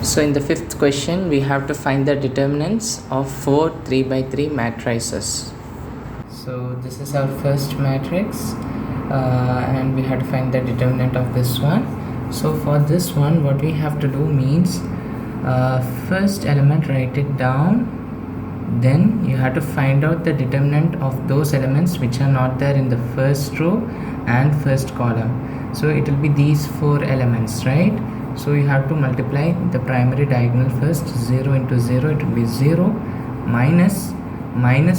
So in the fifth question, we have to find the determinants of 4 3 by 3 matrices. So this is our first matrix and we have to find the determinant of this one. So for this one, what we have to do means first element, write it down. Then you have to find out the determinant of those elements which are not there in the first row and first column. So it will be these 4 elements, right? So you have to multiply the primary diagonal first. 0 into 0, it will be 0, minus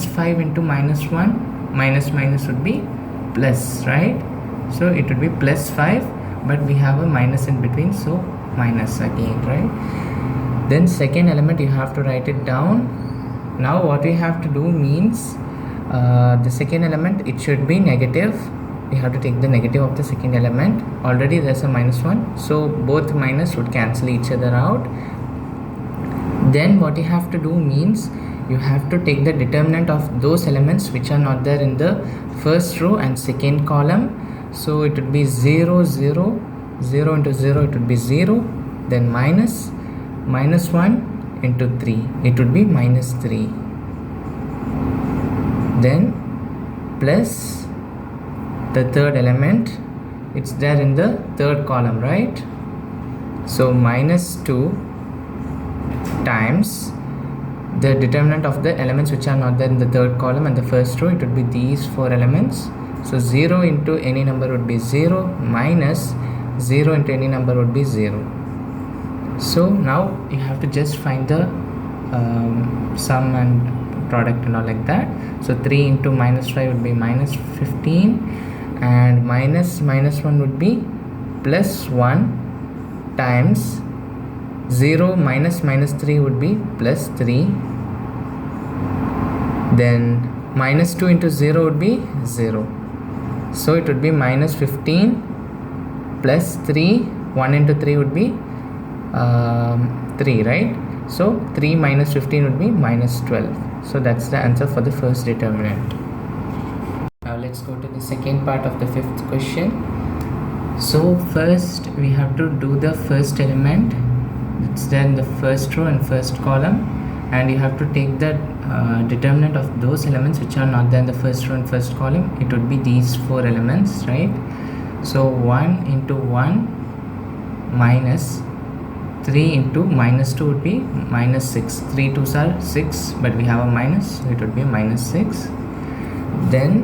5 into minus 1, minus would be plus, right? So it would be plus 5, but we have a minus in between, so minus again, right? Then second element, you have to write it down. Now what we have to do means the second element, it should be negative. We have to take the negative of the second element. Already there's a minus 1, so both minus would cancel each other out. Then what you have to do means you have to take the determinant of those elements which are not there in the first row and second column. So it would be 0 0 0 into 0, it would be 0, then minus 1 into 3, it would be minus 3, then plus the third element, it's there in the third column, right? So minus 2 times the determinant of the elements which are not there in the third column and the first row, it would be these 4 elements. So 0 into any number would be 0, minus 0 into any number would be 0. So now you have to just find the sum and product and all like that. So 3 into minus 5 would be minus 15, and minus 1 would be plus 1 times 0 minus 3 would be plus 3, then minus 2 into 0 would be 0. So it would be minus 15 plus 3, 1 into 3 would be 3, right? So 3 minus 15 would be minus 12. So that's the answer for the first determinant. Now let's go to the second part of the fifth question. So first we have to do the first element. It's there in the first row and first column, and you have to take the determinant of those elements which are not there in the first row and first column. It would be these 4 elements, right? So 1 into 1 minus 3 into minus 2 would be minus 6. 3 2s are 6, but we have a minus, so it would be minus 6. Then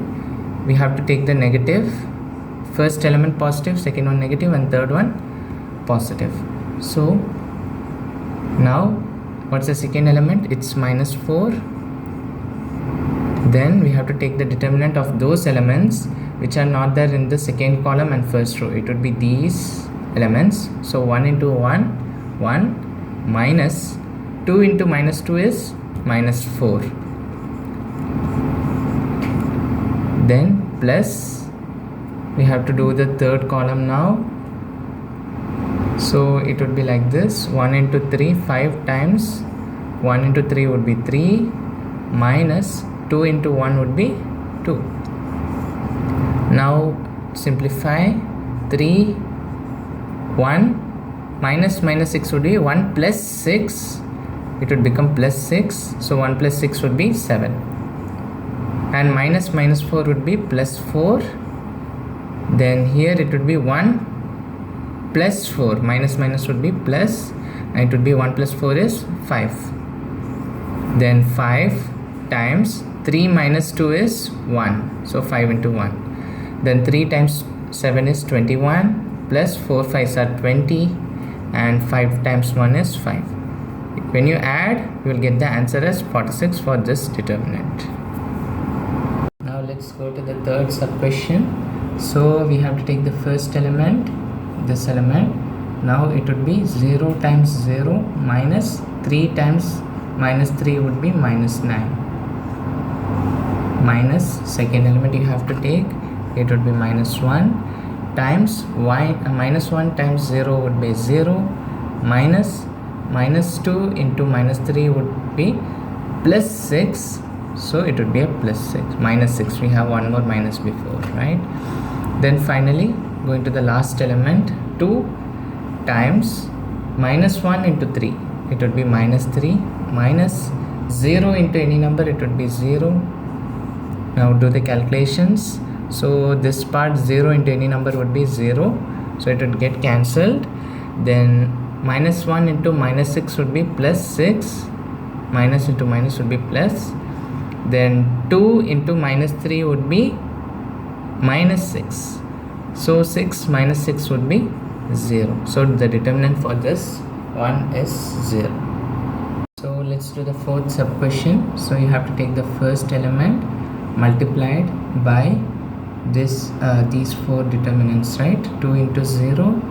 we have to take the negative. First element positive, second one negative, and third one positive. So now what's the second element? It's minus 4. Then we have to take the determinant of those elements which are not there in the second column and first row. It would be these elements. So 1 into 1, 1, minus 2 into minus 2 is minus 4. Then plus, we have to do the third column now. So it would be like this: 1 into 3, 5 times 1 into 3 would be 3, minus 2 into 1 would be 2. Now simplify. 3, 1, minus 6 would be 1 plus 6, it would become plus 6. So 1 plus 6 would be 7, and minus 4 would be plus 4. Then here it would be 1 plus 4, minus would be plus, and it would be 1 plus 4 is 5. Then 5 times 3 minus 2 is 1, so 5 into 1. Then 3 times 7 is 21, plus 4 5s are 20, and 5 times 1 is 5. When you add, you will get the answer as 46 for this determinant. Now let's go to the third sub question. So we have to take the first element, this element. Now it would be 0 times 0 minus 3 times minus 3 would be minus 9. Minus second element you have to take, it would be minus 1 times minus 1 times 0 would be 0, minus 2 into minus 3 would be plus 6. So it would be a plus 6, minus 6. We have one more minus before, right? Then finally going to the last element, 2 times minus 1 into 3, it would be minus 3, minus 0 into any number, it would be 0. Now do the calculations. So this part 0 into any number would be 0, so it would get cancelled. Then minus 1 into minus 6 would be plus 6, minus into minus would be plus. Then 2 into minus 3 would be minus 6, so 6 minus 6 would be 0. So the determinant for this one is 0. So let's do the fourth sub question. So you have to take the first element multiplied by this these four determinants, right? 2 into 0,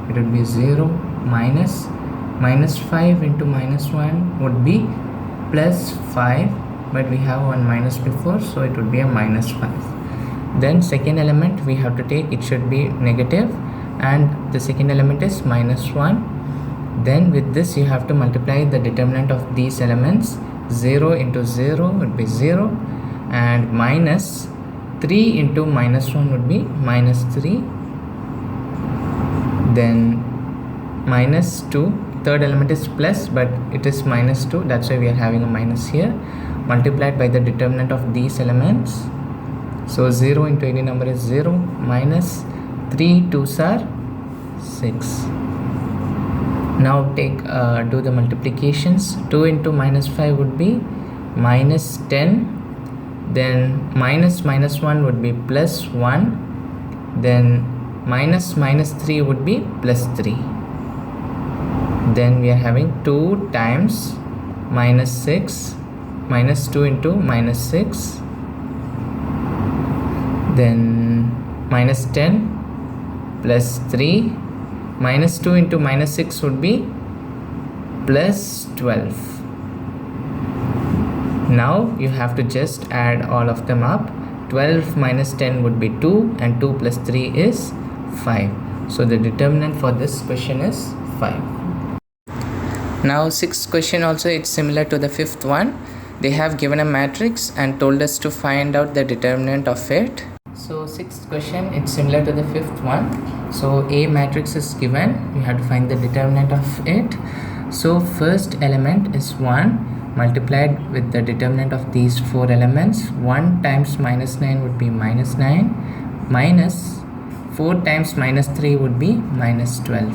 it would be 0, minus 5 into minus 1 would be plus 5, but we have one minus before, so it would be a minus 5. Then second element we have to take, it should be negative, and the second element is minus 1. Then with this you have to multiply the determinant of these elements. 0 into 0 would be 0, and minus 3 into minus 1 would be minus 3. Then minus 2, third element is plus, but it is minus 2, that's why we are having a minus here, multiplied by the determinant of these elements. So 0 into any number is 0, minus 3 2s are 6. Now do the multiplications. 2 into minus 5 would be minus 10. Then minus 1 would be plus 1. Then minus 3 would be plus 3. Then we are having 2 times minus 6, minus 2 into minus 6. Then minus 10 plus 3, minus 2 into minus 6 would be plus 12. Now you have to just add all of them up. 12 minus 10 would be 2, and 2 plus 3 is 5. So the determinant for this question is 5. Now sixth question also, it's similar to the fifth one. They have given a matrix and told us to find out the determinant of it. So sixth question, it's similar to the fifth one. So A matrix is given, we have to find the determinant of it. So first element is 1 multiplied with the determinant of these four elements. 1 times minus 9 would be minus 9, minus 4 times minus 3 would be minus 12.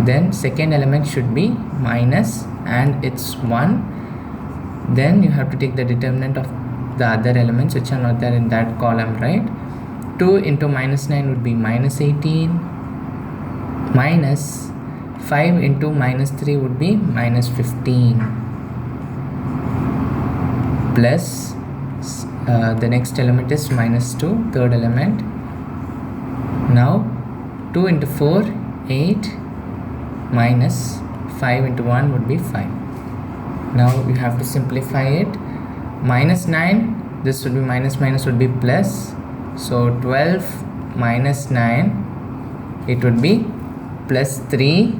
Then second element should be minus, and it's 1. Then you have to take the determinant of the other elements which are not there in that column, right? 2 into minus 9 would be minus 18, minus 5 into minus 3 would be minus 15, plus the next element is minus 2, third element. Now 2 into 4, 8, minus 5 into 1 would be 5. Now you have to simplify it. Minus 9, this would be minus would be plus, so 12 minus 9, it would be plus 3,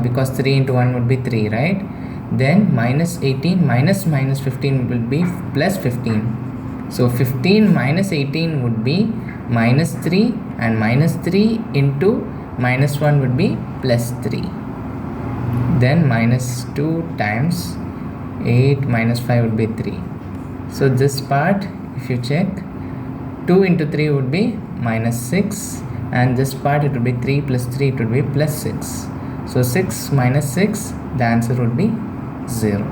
because 3 into 1 would be 3, right? Then minus 18 minus 15 will be plus 15, so 15 minus 18 would be minus 3, and minus 3 into minus 1 would be plus 3. Then minus 2 times 8 minus 5 would be 3. So this part, if you check, 2 into 3 would be minus 6, and this part it would be 3 plus 3, it would be plus 6. So 6 minus 6, the answer would be 0.